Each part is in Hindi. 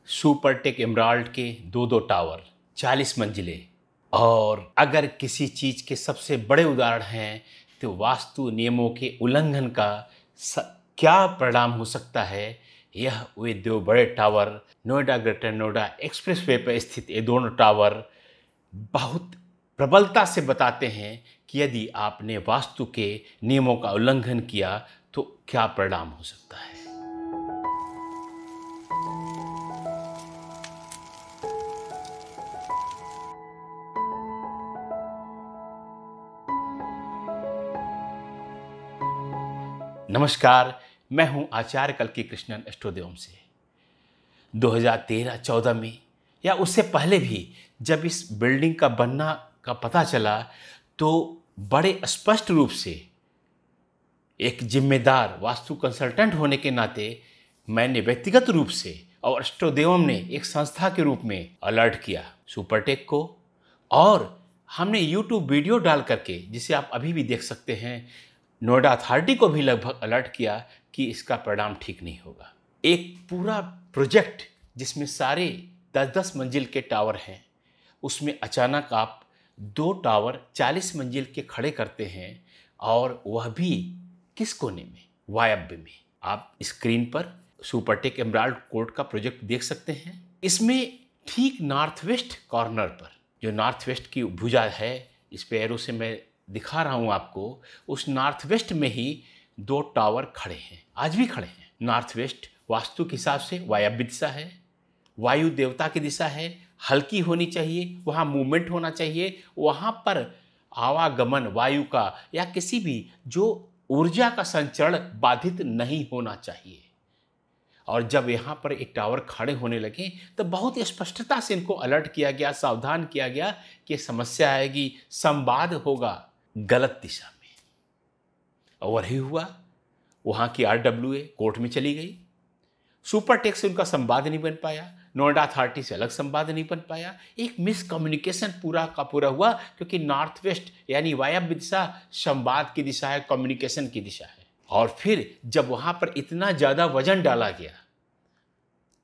सुपरटेक एमराल्ड के दो दो टावर, 40 मंजिले। और अगर किसी चीज़ के सबसे बड़े उदाहरण हैं तो वास्तु नियमों के उल्लंघन का क्या परिणाम हो सकता है, यह वे दो बड़े tower Noida greater Noida expressway पर स्थित ये दोनों टावर बहुत प्रबलता से बताते हैं कि यदि आपने वास्तु के नियमों का उल्लंघन किया तो क्या परिणाम हो सकता है। नमस्कार, मैं हूं आचार्य कल्की कृष्णन एस्ट्रोदेवम से। 2013-14 में या उससे पहले भी जब इस बिल्डिंग का बनना का पता चला तो बड़े स्पष्ट रूप से एक जिम्मेदार वास्तु कंसल्टेंट होने के नाते मैंने व्यक्तिगत रूप से और एस्ट्रोदेवम ने एक संस्था के रूप में अलर्ट किया सुपरटेक को, और हमने यूट्यूब वीडियो डाल करके, जिसे आप अभी भी देख सकते हैं, नोएडा अथॉरिटी को भी लगभग अलर्ट किया कि इसका परिणाम ठीक नहीं होगा। एक पूरा प्रोजेक्ट जिसमें सारे 10-10 मंजिल के टावर हैं, उसमें अचानक आप दो टावर 40 मंजिल के खड़े करते हैं, और वह भी किस कोने में, वायव्य में। आप स्क्रीन पर सुपरटेक एमराल्ड कोर्ट का प्रोजेक्ट देख सकते हैं। इसमें ठीक नॉर्थ वेस्ट कॉर्नर पर, जो नॉर्थ वेस्ट की भुजा है, इस पे एरो से मैं दिखा रहा हूं आपको, उस नॉर्थ वेस्ट में ही दो टावर खड़े हैं, आज भी खड़े हैं। नॉर्थ वेस्ट वास्तु के हिसाब से वायव्य दिशा है, वायु देवता की दिशा है, हल्की होनी चाहिए, वहाँ मूवमेंट होना चाहिए, वहाँ पर आवागमन वायु का या किसी भी जो ऊर्जा का संचरण बाधित नहीं होना चाहिए। और जब यहाँ पर एक टावर खड़े होने लगे तो बहुत ही स्पष्टता से इनको अलर्ट किया गया, सावधान किया गया कि समस्या आएगी, संवाद होगा गलत दिशा में। और वही हुआ, वहाँ की RWA कोर्ट में चली गई। सुपरटेक से उनका संवाद नहीं बन पाया, नोएडा अथॉरिटी से अलग संवाद नहीं बन पाया। एक मिसकम्युनिकेशन पूरा का पूरा हुआ, क्योंकि नॉर्थ वेस्ट यानी वायव्य दिशा संवाद की दिशा है, कम्युनिकेशन की दिशा है। और फिर जब वहाँ पर इतना ज़्यादा वजन डाला गया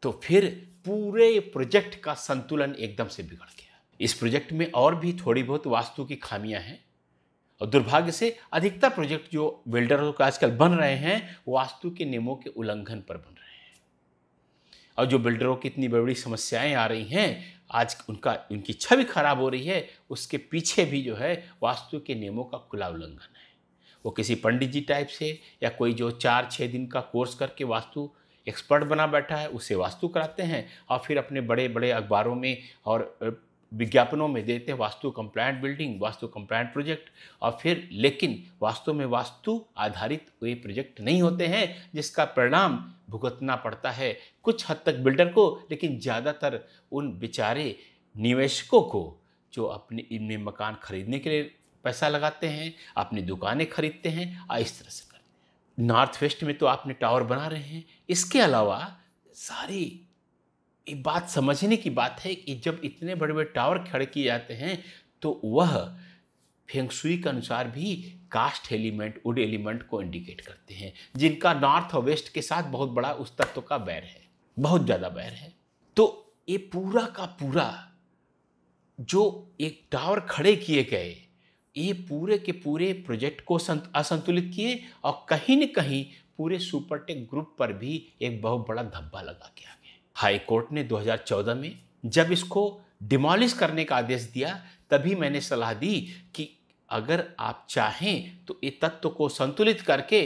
तो फिर पूरे प्रोजेक्ट का संतुलन एकदम से बिगड़ गया। इस प्रोजेक्ट में और भी थोड़ी बहुत वास्तु की खामियां हैं, और दुर्भाग्य से अधिकतर प्रोजेक्ट जो बिल्डरों का आजकल बन रहे हैं वास्तु के नियमों के उल्लंघन पर बन रहे हैं। और जो बिल्डरों की इतनी बड़ी समस्याएं आ रही हैं, आज उनकी छवि खराब हो रही है, उसके पीछे भी जो है वास्तु के नियमों का खुला उल्लंघन है। वो किसी पंडित जी टाइप से या कोई जो 4-6 दिन का कोर्स करके वास्तु एक्सपर्ट बना बैठा है, उससे वास्तु कराते हैं और फिर अपने बड़े बड़े अखबारों में और विज्ञापनों में देते हैं vastu compliant building, vastu compliant project. और फिर लेकिन वास्तव में वास्तु आधारित वे प्रोजेक्ट नहीं होते हैं, जिसका परिणाम भुगतना पड़ता है कुछ हद तक बिल्डर को, लेकिन ज़्यादातर उन बेचारे निवेशकों को जो अपने इनमें मकान खरीदने के लिए पैसा लगाते हैं, अपनी दुकानें खरीदते हैं और इस तरह से करते हैं। नॉर्थ वेस्ट में तो आपने टावर बना रहे हैं, इसके अलावा सारी एक बात समझने की बात है कि जब इतने बड़े बड़े टावर खड़े किए जाते हैं तो वह फेंग शुई के अनुसार भी कास्ट एलिमेंट, वुड एलिमेंट को इंडिकेट करते हैं, जिनका नॉर्थ और वेस्ट के साथ बहुत बड़ा उस तत्व का बैर है, बहुत ज़्यादा बैर है। तो ये पूरा का पूरा जो एक टावर खड़े किए गए, ये पूरे के पूरे प्रोजेक्ट को असंतुलित किए, और कहीं न कहीं पूरे सुपरटेक ग्रुप पर भी एक बहुत बड़ा धब्बा लगा के आ गया। हाई कोर्ट ने 2014 में जब इसको डिमोलिश करने का आदेश दिया, तभी मैंने सलाह दी कि अगर आप चाहें तो ये तत्व को संतुलित करके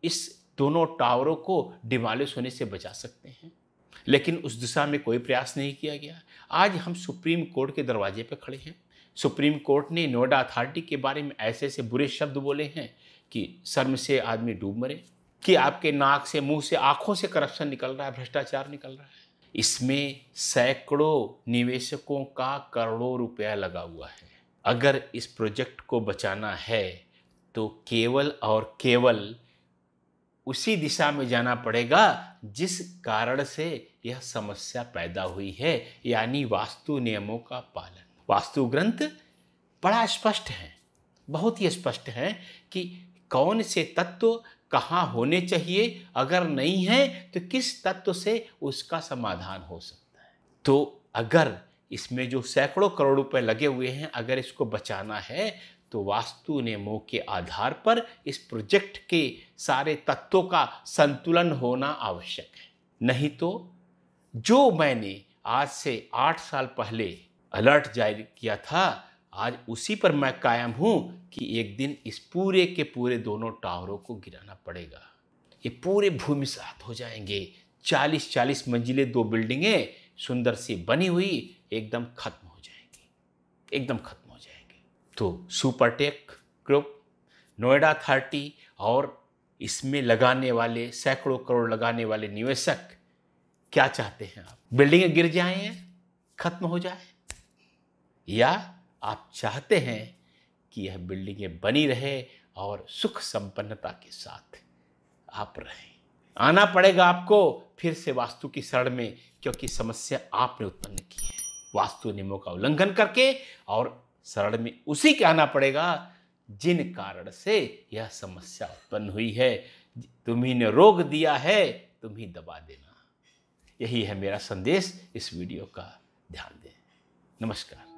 इस दोनों टावरों को डिमोलिश होने से बचा सकते हैं, लेकिन उस दिशा में कोई प्रयास नहीं किया गया। आज हम सुप्रीम कोर्ट के दरवाजे पर खड़े हैं। सुप्रीम कोर्ट ने नोएडा अथॉरिटी के बारे में ऐसे ऐसे बुरे शब्द बोले हैं कि शर्म से आदमी डूब मरे, कि आपके नाक से, मुंह से, आंखों से करप्शन निकल रहा है, भ्रष्टाचार निकल रहा है। इसमें सैकड़ों निवेशकों का करोड़ों रुपया लगा हुआ है। अगर इस प्रोजेक्ट को बचाना है तो केवल और केवल उसी दिशा में जाना पड़ेगा जिस कारण से यह समस्या पैदा हुई है, यानी वास्तु नियमों का पालन। वास्तु ग्रंथ बड़ा स्पष्ट है, बहुत ही स्पष्ट है कि कौन से तत्व कहाँ होने चाहिए, अगर नहीं है तो किस तत्व से उसका समाधान हो सकता है। तो अगर इसमें जो सैकड़ों करोड़ रुपए लगे हुए हैं, अगर इसको बचाना है तो वास्तु नियमों के आधार पर इस प्रोजेक्ट के सारे तत्वों का संतुलन होना आवश्यक है। नहीं तो जो मैंने आज से 8 साल पहले अलर्ट जारी किया था, आज उसी पर मैं कायम हूं कि एक दिन इस पूरे के पूरे दोनों टावरों को गिराना पड़ेगा। ये पूरे भूमिसात हो जाएंगे। 40-40 मंजिलें 2 बिल्डिंगें सुंदर सी बनी हुई एकदम खत्म हो जाएंगी, एकदम खत्म हो जाएंगी। तो सुपरटेक ग्रुप, नोएडा 30 और इसमें लगाने वाले सैकड़ों करोड़ लगाने वाले निवेशक क्या चाहते हैं आप? बिल्डिंगें गिर जाएं, खत्म हो जाए, या आप चाहते हैं कि यह बिल्डिंगें बनी रहे और सुख संपन्नता के साथ आप रहें? आना पड़ेगा आपको फिर से वास्तु की शरण में, क्योंकि समस्या आपने उत्पन्न की है वास्तु नियमों का उल्लंघन करके, और शरण में उसी के आना पड़ेगा जिन कारण से यह समस्या उत्पन्न हुई है। तुम्ही ने रोक दिया है, तुम ही दबा देना। यही है मेरा संदेश इस वीडियो का। ध्यान दें। नमस्कार।